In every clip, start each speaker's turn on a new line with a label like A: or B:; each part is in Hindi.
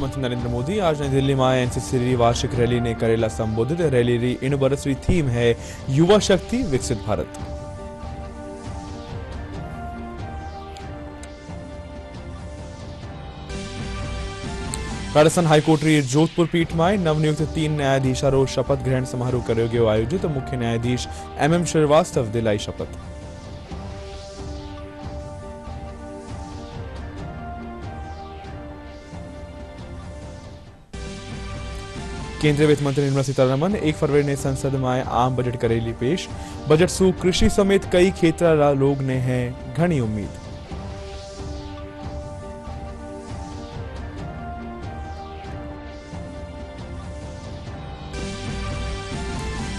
A: प्रधानमंत्री नरेंद्र मोदी आज नई दिल्ली में एनसीसी वार्षिक रैली ने करेला संबोधित। रैली री इन बरसरी थीम है युवा शक्ति विकसित भारत। राजस्थान हाईकोर्ट री जोधपुर पीठ में नवनियुक्त 3 न्यायाधीशों शपथ ग्रहण समारोह करो गयो आयोजित। मुख्य न्यायाधीश MM श्रीवास्तव दिलाई शपथ। केंद्रीय वित्त मंत्री निर्मला सीतारमण 1 फरवरी ने संसद में आम बजट करेली पेश। बजट सु कृषि समेत कई क्षेत्र लोग ने है घनी उम्मीद।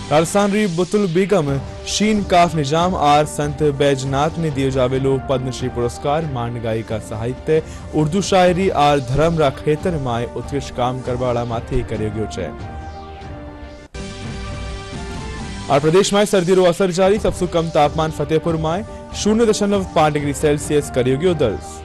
A: राजस्थान री बुतुल बेगम शीन काफ निजाम आर संत बैजनाथ ने दियो जावेलो पद्मश्री पुरस्कार। मान गायिका साहित्य उर्दू शायरी आर धर्म रा खेतर में उत्कृष्ट काम करवाड़ा माथे कर्यो गयो छे। और प्रदेश में सर्दी रो असर जारी। सबसे कम तापमान फतेहपुर में 0.5 डिग्री सेल्सियस कर्यो गयो दर्ज।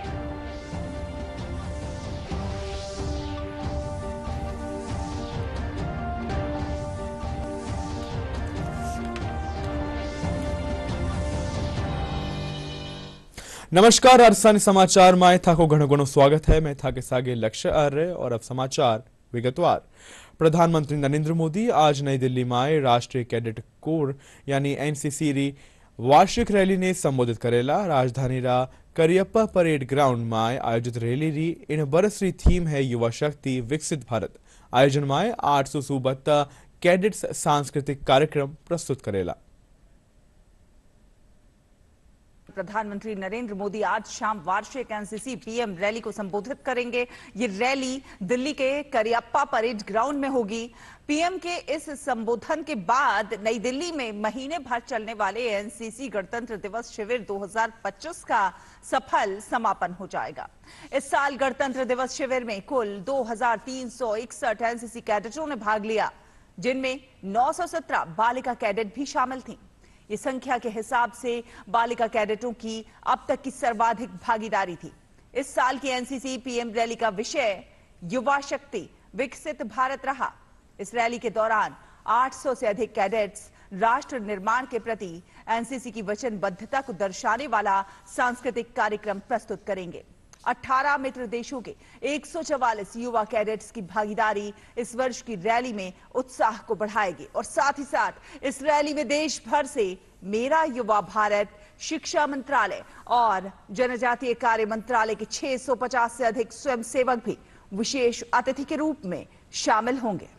A: नमस्कार, राजस्थान समाचार में थाको घणो घणो स्वागत है। मैं था के सागे लक्ष्य आर्य और अब समाचार विगतवार। प्रधानमंत्री नरेंद्र मोदी आज नई दिल्ली में राष्ट्रीय कैडेट कोर यानी एनसीसी री वार्षिक रैली ने संबोधित करेला। राजधानी रा करियप्पा परेड ग्राउंड में आयोजित रैली री इन बरसरी थीम है युवा शक्ति विकसित भारत। आयोजन में 800 सूबत्ता कैडेट्स सांस्कृतिक कार्यक्रम प्रस्तुत करेला।
B: प्रधानमंत्री नरेंद्र मोदी आज शाम वार्षिक एनसीसी पीएम रैली को संबोधित करेंगे। ये रैली दिल्ली के करियप्पा परेड ग्राउंड में होगी। पीएम के इस संबोधन के बाद नई दिल्ली में महीने भर चलने वाले एनसीसी गणतंत्र दिवस शिविर 2025 का सफल समापन हो जाएगा। इस साल गणतंत्र दिवस शिविर में कुल 2361 एनसीसी कैडेटों ने भाग लिया, जिनमें 917 बालिका कैडेट भी शामिल थी। ये संख्या के हिसाब से बालिका कैडेटों की अब तक की सर्वाधिक भागीदारी थी। इस साल की एनसीसी पीएम रैली का विषय युवा शक्ति विकसित भारत रहा। इस रैली के दौरान 800 से अधिक कैडेट्स राष्ट्र निर्माण के प्रति एनसीसी की वचनबद्धता को दर्शाने वाला सांस्कृतिक कार्यक्रम प्रस्तुत करेंगे। 18 मित्र देशों के 144 युवा कैडेट्स की भागीदारी इस वर्ष की रैली में उत्साह को बढ़ाएगी और साथ ही साथ इस रैली में देश भर से मेरा युवा भारत, शिक्षा मंत्रालय और जनजातीय कार्य मंत्रालय के 650 से अधिक स्वयंसेवक भी विशेष अतिथि के रूप में शामिल होंगे।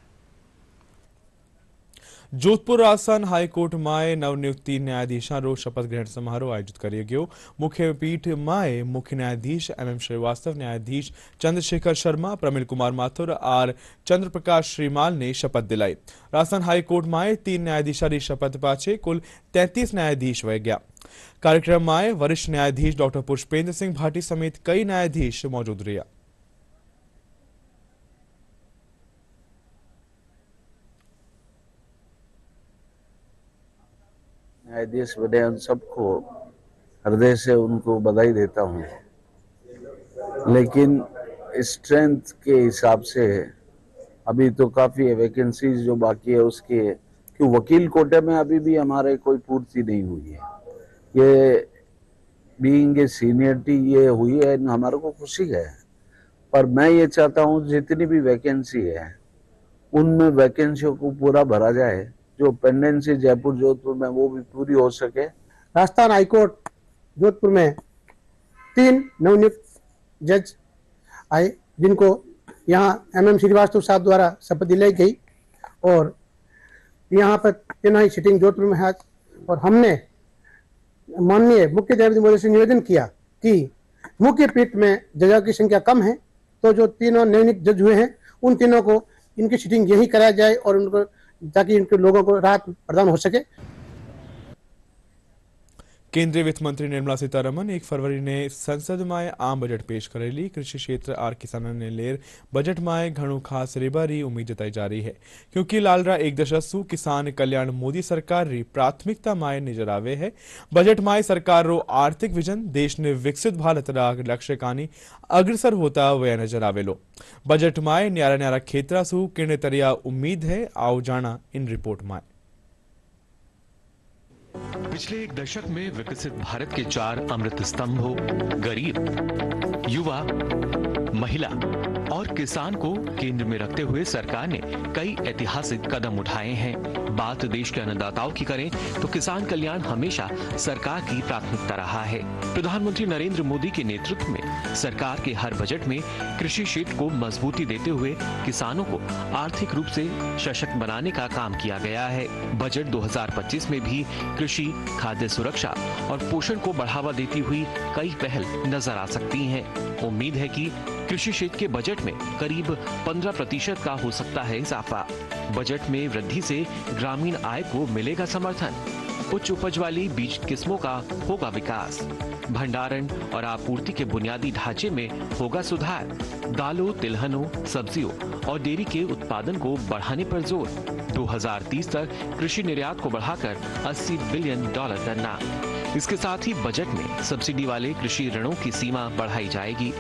A: जोधपुर राजस्थान हाईकोर्ट में नवनियुक्त 3 न्यायाधीशों शपथ ग्रहण समारोह आयोजित किया गया। मुख्य पीठ में मुख्य न्यायाधीश MM श्रीवास्तव, न्यायाधीश चंद्रशेखर शर्मा, प्रमिल कुमार माथुर और चंद्र प्रकाश श्रीमाल ने शपथ दिलाई। राजस्थान हाईकोर्ट में 3 न्यायाधीशों की शपथ पाछे कुल 33 न्यायाधीश वह गया। कार्यक्रम में वरिष्ठ न्यायाधीश डॉक्टर पुष्पेंद्र सिंह भाटी समेत कई न्यायाधीश मौजूद रहा।
C: न्यायाधीश बने उन सबको हृदय से उनको बधाई देता हूँ, लेकिन स्ट्रेंथ के हिसाब से अभी तो काफ़ी वैकेंसीज जो बाकी है उसके कि वकील कोटे में अभी भी हमारे कोई पूर्ति नहीं हुई है। ये बीइंग ए सीनियरिटी ये हुई है, हमारे को खुशी है, पर मैं ये चाहता हूँ जितनी भी वैकेंसी है उनमें वैकेंसियों को पूरा भरा जाए। जो पेंडेंसी जयपुर जोधपुर में वो भी पूरी हो सके।
D: राजस्थान हाईकोर्ट जोधपुर में 3 नवनियुक्त जज आए, जिनको यहाँ MM श्रीवास्तव साहब द्वारा शपथ दिलाई गई और यहाँ पर 3 सिटिंग जोधपुर में है। और हमने माननीय मुख्य न्यायाधीश महोदय से निवेदन किया कि मुख्य पीठ में जजों की संख्या कम है, तो जो 3 नवनियुक्त जज हुए हैं उन तीनों को इनकी सिटिंग यही कराया जाए और उनको ताकि इनके लोगों को राहत प्रदान हो सके।
A: केंद्रीय वित्त मंत्री निर्मला सीतारमण 1 फरवरी ने संसद में आम बजट पेश करेली। कृषि क्षेत्र और किसानों ने लेर बजट में घणो खास रेबारी उम्मीद जताई जा रही है, क्योंकि लालरा एक दशक सु किसान कल्याण मोदी सरकार री प्राथमिकता में नजर आवे है। बजट में सरकार रो आर्थिक विजन देश ने विकसित भारत रा लक्ष्य कानी अग्रसर होता हुए नजर आवेलो। बजट में न्यारा न्यारा क्षेत्रा सु किने तरिया उम्मीद है, आओ जाना इन रिपोर्ट में।
E: पिछले एक दशक में विकसित भारत के 4 अमृत स्तंभों गरीब, युवा, महिला और किसान को केंद्र में रखते हुए सरकार ने कई ऐतिहासिक कदम उठाए हैं। बात देश के अन्नदाताओं की करें तो किसान कल्याण हमेशा सरकार की प्राथमिकता रहा है। प्रधानमंत्री नरेंद्र मोदी के नेतृत्व में सरकार के हर बजट में कृषि क्षेत्र को मजबूती देते हुए किसानों को आर्थिक रूप से सशक्त बनाने का काम किया गया है। बजट 2025 में भी कृषि, खाद्य सुरक्षा और पोषण को बढ़ावा देती हुई कई पहल नजर आ सकती हैं। उम्मीद है कि कृषि क्षेत्र के बजट में करीब 15% का हो सकता है इजाफा। बजट में वृद्धि से ग्रामीण आय को मिलेगा समर्थन, उच्च उपज वाली बीज किस्मों का होगा विकास, भंडारण और आपूर्ति के बुनियादी ढांचे में होगा सुधार, दालों, तिलहनों, सब्जियों और डेयरी के उत्पादन को बढ़ाने पर जोर। 2030 तक कृषि निर्यात को बढ़ाकर $80 बिलियन करना। इसके साथ ही बजट में सब्सिडी वाले कृषि ऋणों की सीमा बढ़ाई जाएगी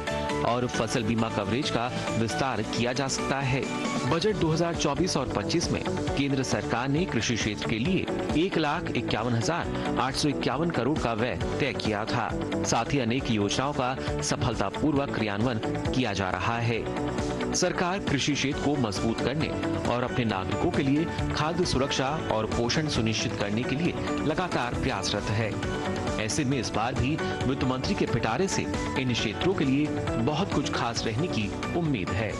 E: और फसल बीमा कवरेज का विस्तार किया जा सकता है। बजट 2024 और 25 में केंद्र सरकार ने कृषि क्षेत्र के लिए 1,51,851 करोड़ का व्यय तय किया था। साथ ही अनेक योजनाओं का सफलतापूर्वक क्रियान्वयन किया जा रहा है। सरकार कृषि क्षेत्र को मजबूत करने और अपने नागरिकों के लिए खाद्य सुरक्षा और पोषण सुनिश्चित करने के लिए लगातार प्रयासरत है। ऐसे में इस बार भी वित्त मंत्री के पिटारे से इन क्षेत्रों के लिए बहुत कुछ खास रहने की उम्मीद है।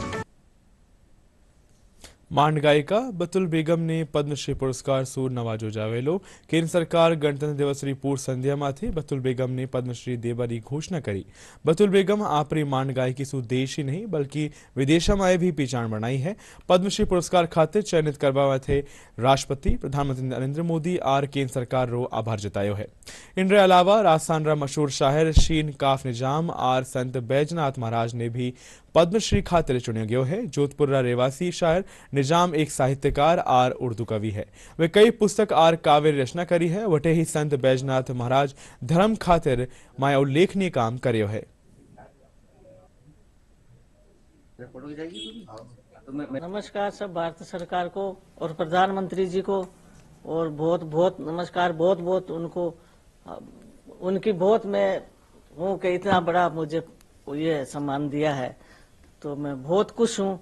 A: માંડ ગાયિકા બતુલ બેગમને પદ્મશ્રી પુરસ્કાર સુ નવાજો જાવેલો। કેન્દ્ર સરકાર ગણતંત્ર દિવસની પૂર્વ સંધ્યામાંથી બતુલ બેગમને પદ્મશ્રી દેવાની ઘોષણા કરી। બતુલ બેગમ આપણી માંડ ગાયકી સુ देश ही नहीं बल्कि विदेशમાં भी पहचान बनाई है। पद्मश्री पुरस्कार खातिर चयनित करवा माटे राष्ट्रपति प्रधानमंत्री नरेंद्र मोदी और केंद्र सरकार रो आभार जतायो है। इनके अलावा राजस्थान रा मशहूर शायर शीन काफ निजाम और संत बैजनाथ महाराज ने भी पद्मश्री खातिर चुना गया है। जोधपुर रा रहवासी शायर निजाम एक साहित्यकार और उर्दू कवि है। वे कई पुस्तक और काव्य रचना करी है। वटे ही संत बैजनाथ महाराज धर्म खातिर माया उल्लेखनीय काम करियो है।
F: नमस्कार सब भारत सरकार को और प्रधानमंत्री जी को, और बहुत बहुत नमस्कार, बहुत बहुत उनको, उनकी बहुत मैं हूँ कि इतना बड़ा मुझे ये सम्मान दिया है, तो मैं बहुत खुश हूँ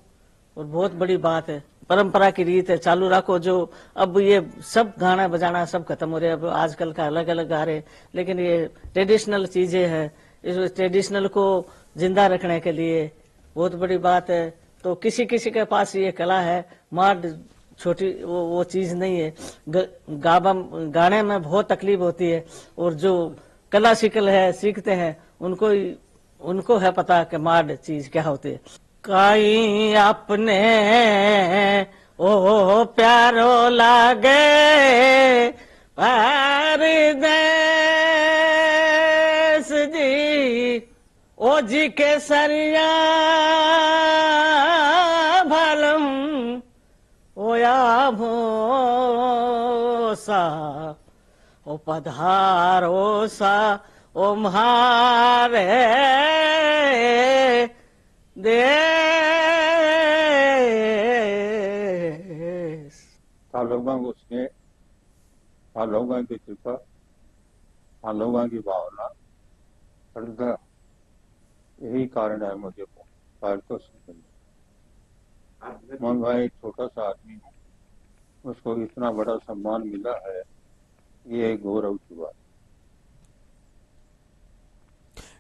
F: और बहुत बड़ी बात है। परंपरा की रीत है, चालू रखो। जो अब ये सब गाना बजाना सब खत्म हो रहे, अब आजकल का अलग अलग गा रहे, लेकिन ये ट्रेडिशनल चीजें हैं, इस ट्रेडिशनल को जिंदा रखने के लिए बहुत बड़ी बात है। तो किसी किसी के पास ये कला है, मार्ड छोटी वो चीज नहीं है। गाने में बहुत तकलीफ होती है, और जो कला सीखते हैं उनको है पता कि मार्ड चीज क्या होती है। काई अपने ओ प्यारो लागे परदेस जी, ओ जी के सरिया भलम ओया भोसा ओ पधारो सा ओ म्हारे देश।
G: लोगों को उसने लोगों की कृपा, लोगों की भावना, श्रद्धा, यही कारण है मुझे भारत को मैं भाई छोटा सा आदमी हूँ, उसको इतना बड़ा सम्मान मिला है, ये गौरव की बात।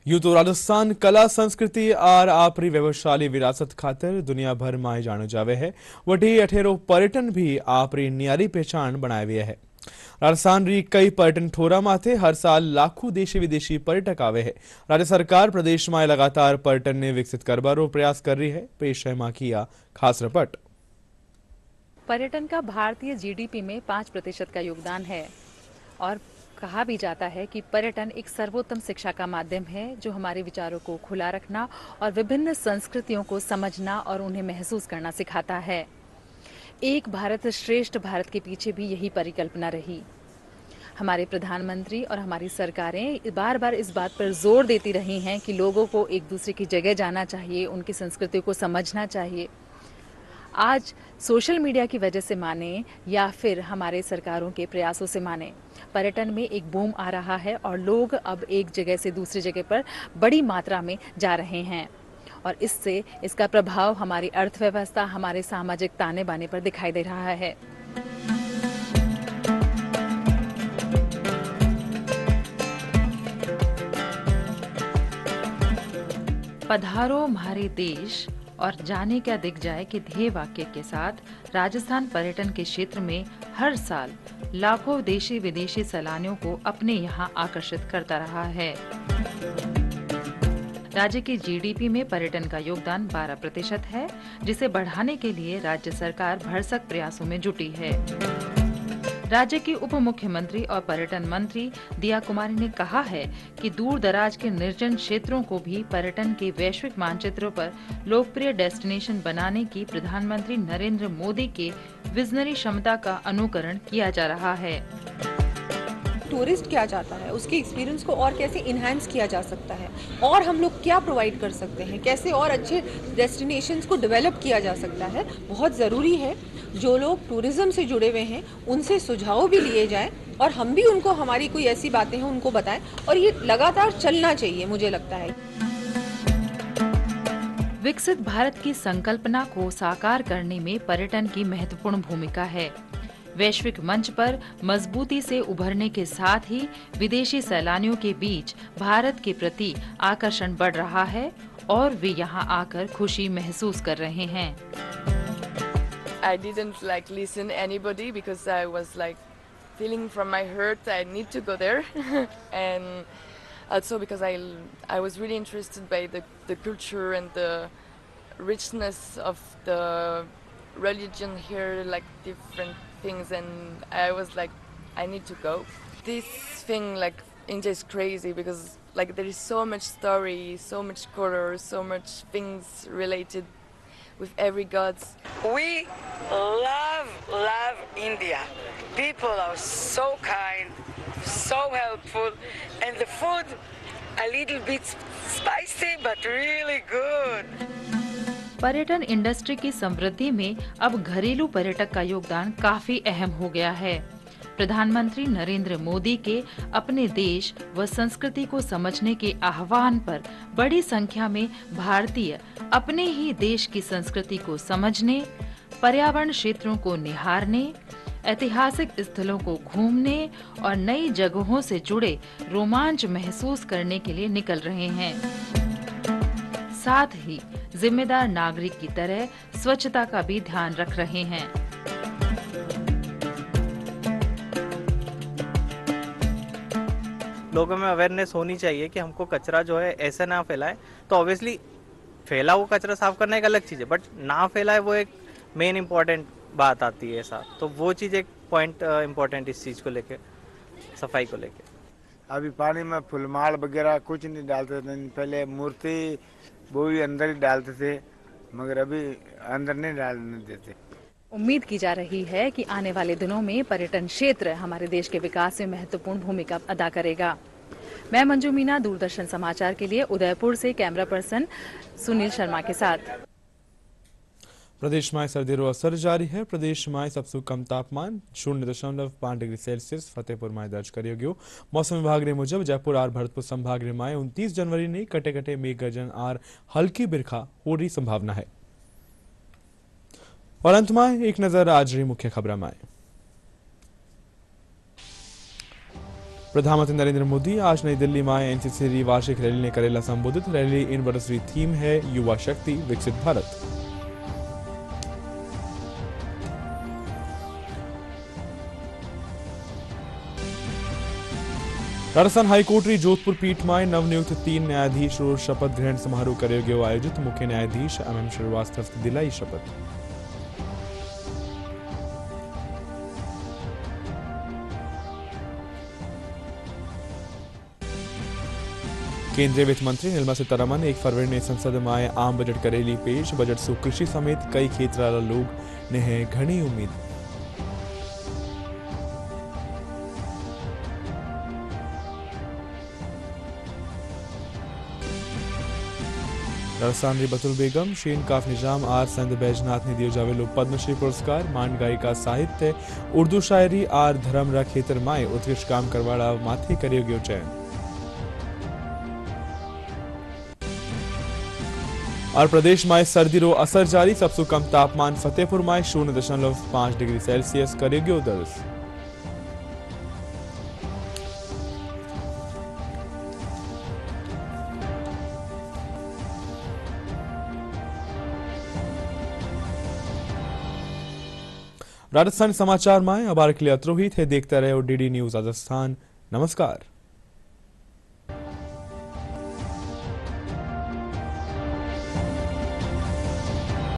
A: यूं तो राजस्थान कला संस्कृति और आपरी व्यवसायी विरासत खातिर दुनिया भर में जानो जावे है। वही अठेरो पर्यटन भी आपरी न्यारी पहचान बनाए हुए है। राजस्थान री कई पर्यटन ठोरा माथे हर साल लाखों देशी विदेशी पर्यटक आवे है। राज्य सरकार प्रदेश में लगातार पर्यटन ने विकसित करबारो प्रयास कर रही है। पेश है मां किया खास रिपोर्ट।
H: पर्यटन का भारतीय जीडीपी में 5% का योगदान है और कहा भी जाता है कि पर्यटन एक सर्वोत्तम शिक्षा का माध्यम है जो हमारे विचारों को खुला रखना और विभिन्न संस्कृतियों को समझना और उन्हें महसूस करना सिखाता है। एक भारत श्रेष्ठ भारत के पीछे भी यही परिकल्पना रही। हमारे प्रधानमंत्री और हमारी सरकारें बार बार इस बात पर जोर देती रही हैं कि लोगों को एक दूसरे की जगह जाना चाहिए, उनकी संस्कृति को समझना चाहिए। आज सोशल मीडिया की वजह से माने या फिर हमारे सरकारों के प्रयासों से माने, पर्यटन में एक बूम आ रहा है और लोग अब एक जगह से दूसरी जगह पर बड़ी मात्रा में जा रहे हैं और इससे इसका प्रभाव हमारी अर्थव्यवस्था, हमारे सामाजिक ताने बाने पर दिखाई दे रहा है। पधारो हमारे देश और जाने क्या दिख जाए के ध्येय वाक्य के साथ राजस्थान पर्यटन के क्षेत्र में हर साल लाखों देशी विदेशी सैलानियों को अपने यहां आकर्षित करता रहा है। राज्य की जीडीपी में पर्यटन का योगदान 12% है, जिसे बढ़ाने के लिए राज्य सरकार भरसक प्रयासों में जुटी है। राज्य की उप मुख्यमंत्री और पर्यटन मंत्री दिया कुमारी ने कहा है कि दूर दराज के निर्जन क्षेत्रों को भी पर्यटन के वैश्विक मानचित्रों पर लोकप्रिय डेस्टिनेशन बनाने की प्रधानमंत्री नरेंद्र मोदी के विजनरी क्षमता का अनुकरण किया जा रहा है।
I: टूरिस्ट क्या चाहता है, उसके एक्सपीरियंस को और कैसे इन्हांस किया जा सकता है और हम लोग क्या प्रोवाइड कर सकते हैं, कैसे और अच्छे डेस्टिनेशंस को डेवलप किया जा सकता है, बहुत ज़रूरी है। जो लोग टूरिज्म से जुड़े हुए हैं उनसे सुझाव भी लिए जाएं और हम भी उनको हमारी कोई ऐसी बातें हैं उनको बताएं और ये लगातार चलना चाहिए, मुझे लगता है।
H: विकसित भारत की संकल्पना को साकार करने में पर्यटन की महत्वपूर्ण भूमिका है। वैश्विक मंच पर मजबूती से उभरने के साथ ही विदेशी सैलानियों के बीच भारत के प्रति आकर्षण बढ़ रहा है और वे यहाँ आकर खुशी महसूस कर रहे हैं।
J: I didn't listen anybody because I was feeling from my heart I need to go there and also because I was really interested by the culture and the richness of the religion here, different things, and I was I need to go. This thing India is crazy because there is so much story, so much color, so much things related with every gods.
K: We love India. People are so kind, so helpful, and the food a little bit spicy but really good.
H: पर्यटन इंडस्ट्री की समृद्धि में अब घरेलू पर्यटक का योगदान काफी अहम हो गया है। प्रधानमंत्री नरेंद्र मोदी के अपने देश व संस्कृति को समझने के आह्वान पर बड़ी संख्या में भारतीय अपने ही देश की संस्कृति को समझने, पर्यावरण क्षेत्रों को निहारने, ऐतिहासिक स्थलों को घूमने और नई जगहों से जुड़े रोमांच महसूस करने के लिए निकल रहे हैं। साथ ही जिम्मेदार नागरिक की तरह स्वच्छता का भी ध्यान रख रहे हैं।
L: लोगों में अवेयरनेस होनी चाहिए कि हमको कचरा जो है ऐसे ना फैलाए। तो ऑब्वियसली फैला हुआ कचरा साफ करना एक अलग चीज़ है, बट ना फैलाए वो एक मेन इम्पॉर्टेंट बात आती है साथ। तो वो चीज़ एक पॉइंट इम्पॉर्टेंट इस चीज़ को लेके, सफाई को लेके।
M: अभी पानी में फुलमाल वगैरह कुछ नहीं डालते थे, पहले मूर्ति वो भी अंदर ही डालते थे, मगर अभी अंदर नहीं डालने देते।
H: उम्मीद की जा रही है कि आने वाले दिनों में पर्यटन क्षेत्र हमारे देश के विकास में महत्वपूर्ण भूमिका अदा करेगा। मैं मंजू मीना, दूरदर्शन समाचार के लिए उदयपुर से कैमरा पर्सन सुनील शर्मा के साथ।
A: प्रदेश में सर्दीरो असर जारी है। प्रदेश में सबसे कम तापमान 0.5 डिग्री सेल्सियस फतेहपुर में दर्ज करियो गयो। मौसम विभाग ने मुजब जयपुर और भरतपुर संभाग में 29 जनवरी ने कटे कटे मेघ गर्जन और हल्की बिरखा होने संभावना है। और अंत में एक नजर आज री मुख्य खबर में। प्रधानमंत्री नरेंद्र मोदी आज नई दिल्ली में एनसीसी वार्षिक रैली ने करेला संबोधित। रैली इन बरसरी थीम है युवा शक्ति विकसित भारत। राजस्थान हाईकोर्ट री जोधपुर पीठ में नवनियुक्त 3 न्यायाधीश शपथ ग्रहण समारोह करियो गयो आयोजित। मुख्य न्यायाधीश MM श्रीवास्तव की दिलाई शपथ। केंद्रीय वित्त मंत्री निर्मला सीतारमण 1 फरवरी ने संसद में आम बजट करेली पेश। बजट से कृषि समेत कई क्षेत्र लोग ने है घनी उम्मीद। राजस्थान री बतुल बेगम शीन काफ निजाम आर संत बैजनाथ ने दियो जावेलो पद्मश्री पुरस्कार। मान गायिका साहित्य उर्दू शायरी आर धर्म रा खेतर माए उत्कृष्ट काम करवाड़ा माथे करियो गयो चयन। और प्रदेश में सर्दी रो असर जारी। सबसे कम तापमान फतेहपुर में 0.5 डिग्री सेल्सियस करियो गयो दर्ज। राजस्थान समाचार में अब के लिए अत्रो ही थे। देखते रहे डीडी न्यूज राजस्थान। नमस्कार।